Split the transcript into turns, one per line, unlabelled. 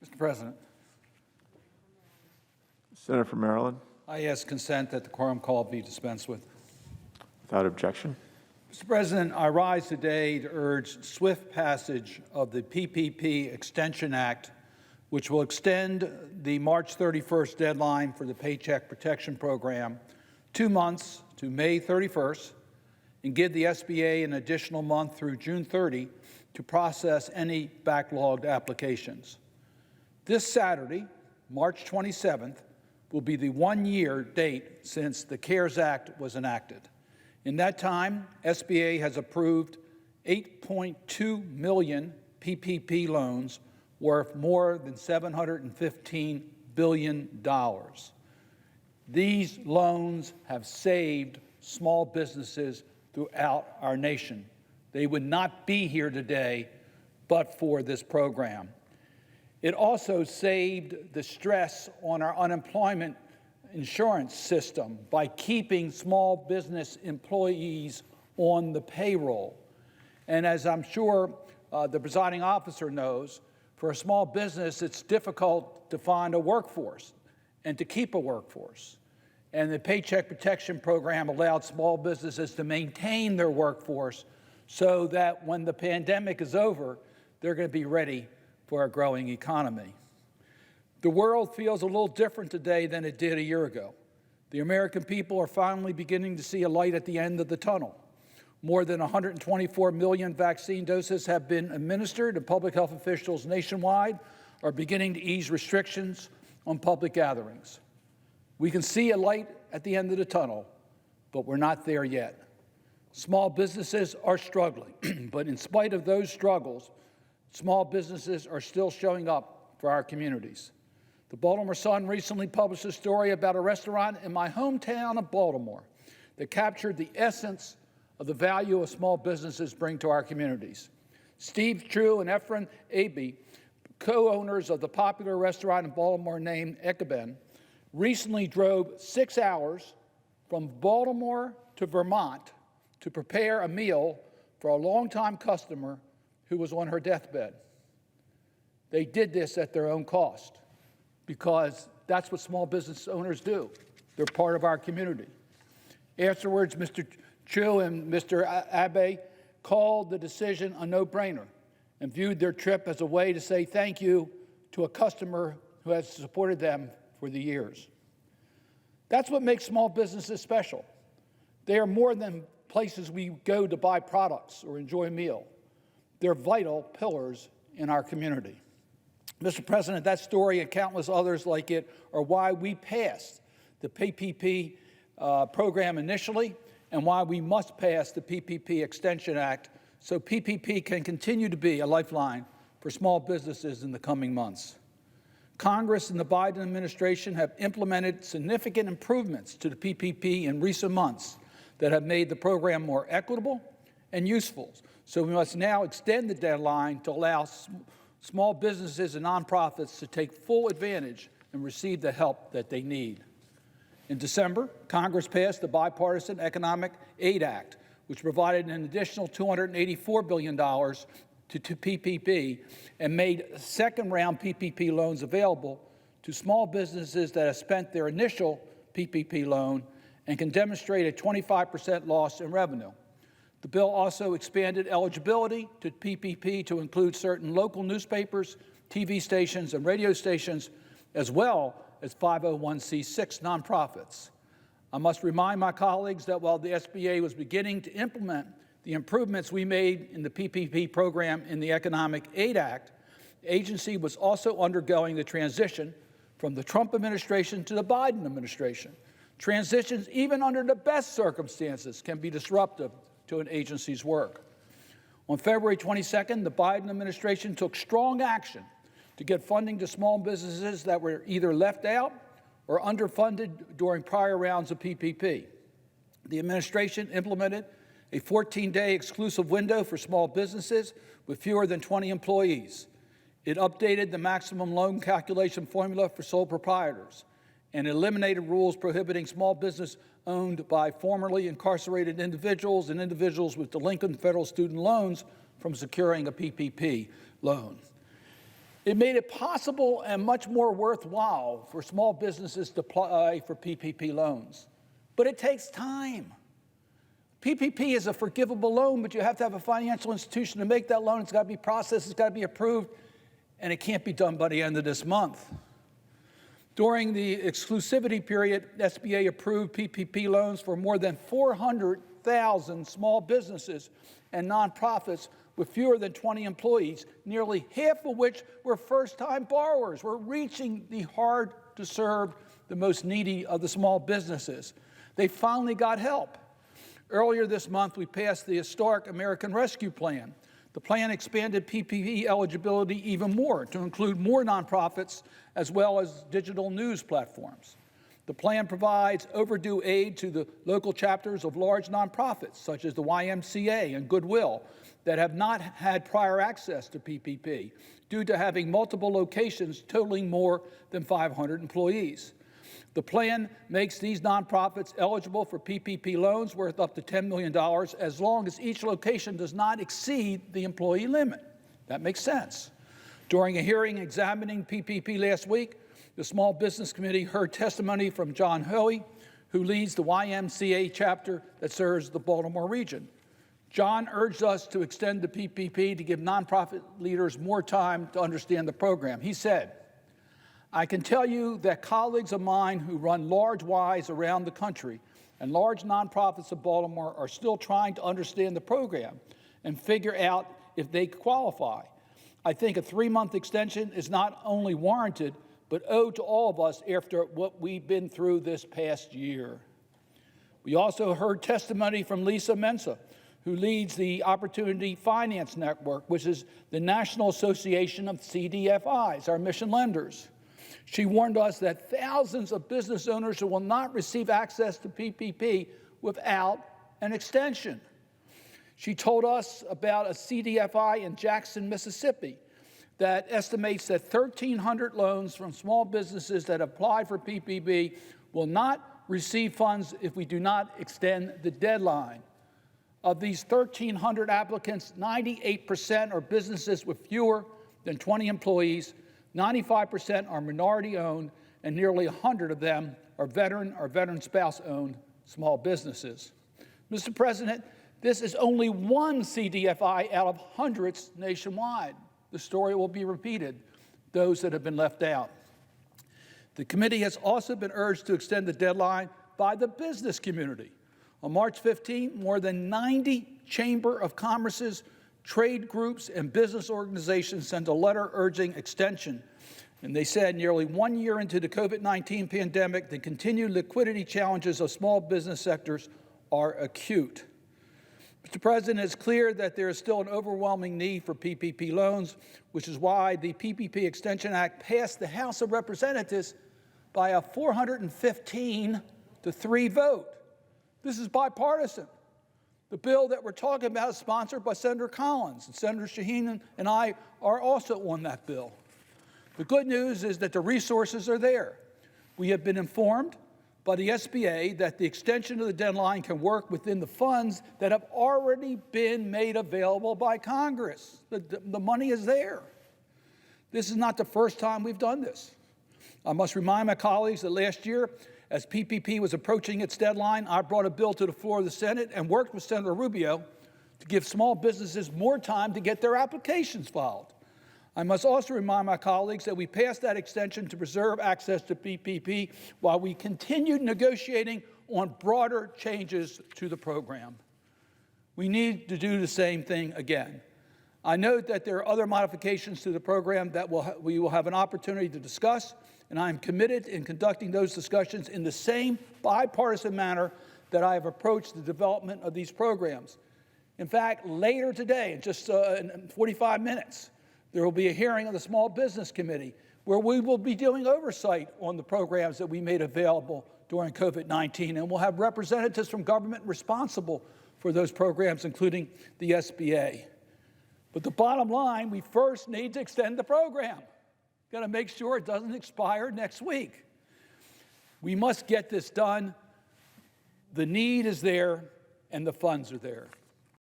Mr. President,
Senator from Maryland,
I ask consent that the quorum call be dispensed with.
without objection.
Mr. President, I rise today to urge swift passage of the PPP Extension Act, which will extend the March 31st deadline for the Paycheck Protection Program 2 months to May 31st and give the SBA an additional month through June 30 to process any backlogged applications. This Saturday, March 27th, will be the one-year date since the CARES Act was enacted. In that time, SBA has approved 8.2 million PPP loans worth more than $715 billion. These loans have saved small businesses throughout our nation. They would not be here today but for this program. It also saved the stress on our unemployment insurance system by keeping small business employees on the payroll. And as I'm sure the presiding officer knows, for a small business, it's difficult to find a workforce and to keep a workforce. And the Paycheck Protection Program allowed small businesses to maintain their workforce so that when the pandemic is over, they're going to be ready for a growing economy. The world feels a little different today than it did a year ago. The American people are finally beginning to see a light at the end of the tunnel. More than 124 million vaccine doses have been administered, and public health officials nationwide are beginning to ease restrictions on public gatherings. We can see a light at the end of the tunnel, but we're not there yet. Small businesses are struggling, but in spite of those struggles, small businesses are still showing up for our communities. The Baltimore Sun recently published a story about a restaurant in my hometown of Baltimore that captured the essence of the value of small businesses bring to our communities. Steve True and Efren Abe, co-owners of the popular restaurant in Baltimore named Ekaben, recently drove 6 hours from Baltimore to Vermont to prepare a meal for a longtime customer who was on her deathbed. They did this at their own cost because that's what small business owners do. They're part of our community. Afterwards, Mr. Chu and Mr. Abe called the decision a no-brainer and viewed their trip as a way to say thank you to a customer who has supported them for the years. That's what makes small businesses special. They are more than places we go to buy products or enjoy a meal. They're vital pillars in our community. Mr. President, that story and countless others like it are why we passed the PPP program initially and why we must pass the PPP Extension Act so PPP can continue to be a lifeline for small businesses in the coming months. Congress and the Biden administration have implemented significant improvements to the PPP in recent months that have made the program more equitable and useful. So we must now extend the deadline to allow small businesses and nonprofits to take full advantage and receive the help that they need. In December, Congress passed the Bipartisan Economic Aid Act, which provided an additional $284 billion to PPP and made second-round PPP loans available to small businesses that have spent their initial PPP loan and can demonstrate a 25% loss in revenue. The bill also expanded eligibility to PPP to include certain local newspapers, TV stations, and radio stations, as well as 501c6 nonprofits. I must remind my colleagues that while the SBA was beginning to implement the improvements we made in the PPP program in the Economic Aid Act, the agency was also undergoing the transition from the Trump administration to the Biden administration. Transitions, even under the best circumstances, can be disruptive to an agency's work. On February 22nd, the Biden administration took strong action to get funding to small businesses that were either left out or underfunded during prior rounds of PPP. The administration implemented a 14-day exclusive window for small businesses with fewer than 20 employees. It updated the maximum loan calculation formula for sole proprietors and eliminated rules prohibiting small business owned by formerly incarcerated individuals and individuals with delinquent federal student loans from securing a PPP loan. It made it possible and much more worthwhile for small businesses to apply for PPP loans. But it takes time. PPP is a forgivable loan, but you have to have a financial institution to make that loan. It's got to be processed, it's got to be approved, and it can't be done by the end of this month. During the exclusivity period, SBA approved PPP loans for more than 400,000 small businesses and nonprofits with fewer than 20 employees, nearly half of which were first-time borrowers. We're reaching the hard-to-serve, the most needy of the small businesses. They finally got help. Earlier this month, we passed the historic American Rescue Plan. The plan expanded PPP eligibility even more to include more nonprofits as well as digital news platforms. The plan provides overdue aid to the local chapters of large nonprofits, such as the YMCA and Goodwill, that have not had prior access to PPP due to having multiple locations totaling more than 500 employees. The plan makes these nonprofits eligible for PPP loans worth up to $10 million as long as each location does not exceed the employee limit. That makes sense. During a hearing examining PPP last week, the Small Business Committee heard testimony from John Hoey, who leads the YMCA chapter that serves the Baltimore region. John urged us to extend the PPP to give nonprofit leaders more time to understand the program. He said, "I can tell you that colleagues of mine who run large Ys around the country and large nonprofits of Baltimore are still trying to understand the program and figure out if they qualify. I think a 3-month extension is not only warranted, but owed to all of us after what we've been through this past year." We also heard testimony from Lisa Mensa, who leads the Opportunity Finance Network, which is the National Association of CDFIs, our mission lenders. She warned us that thousands of business owners who will not receive access to PPP without an extension. She told us about a CDFI in Jackson, Mississippi, that estimates that 1,300 loans from small businesses that apply for PPP will not receive funds if we do not extend the deadline. Of these 1,300 applicants, 98% are businesses with fewer than 20 employees, 95% are minority-owned, and nearly 100 of them are veteran or veteran spouse-owned small businesses. Mr. President, this is only one CDFI out of hundreds nationwide. The story will be repeated, those that have been left out. The committee has also been urged to extend the deadline by the business community. On March 15, more than 90 Chamber of Commerce's, trade groups, and business organizations sent a letter urging extension. And they said nearly 1 year into the COVID-19 pandemic, the continued liquidity challenges of small business sectors are acute. Mr. President, it's clear that there is still an overwhelming need for PPP loans, which is why the PPP Extension Act passed the House of Representatives by a 415-3 vote. This is bipartisan. The bill that we're talking about is sponsored by Senator Collins, and Senator Shaheen and I are also on that bill. The good news is that the resources are there. We have been informed by the SBA that the extension of the deadline can work within the funds that have already been made available by Congress. The money is there. This is not the first time we've done this. I must remind my colleagues that last year, as PPP was approaching its deadline, I brought a bill to the floor of the Senate and worked with Senator Rubio to give small businesses more time to get their applications filed. I must also remind my colleagues that we passed that extension to preserve access to PPP while we continued negotiating on broader changes to the program. We need to do the same thing again. I note that there are other modifications to the program that we will have an opportunity to discuss, and I am committed in conducting those discussions in the same bipartisan manner that I have approached the development of these programs. In fact, later today, in just in 45 minutes, there will be a hearing of the Small Business Committee where we will be doing oversight on the programs that we made available during COVID-19, and we'll have representatives from government responsible for those programs, including the SBA. But the bottom line, we first need to extend the program. Got to make sure it doesn't expire next week. We must get this done. The need is there, and the funds are there.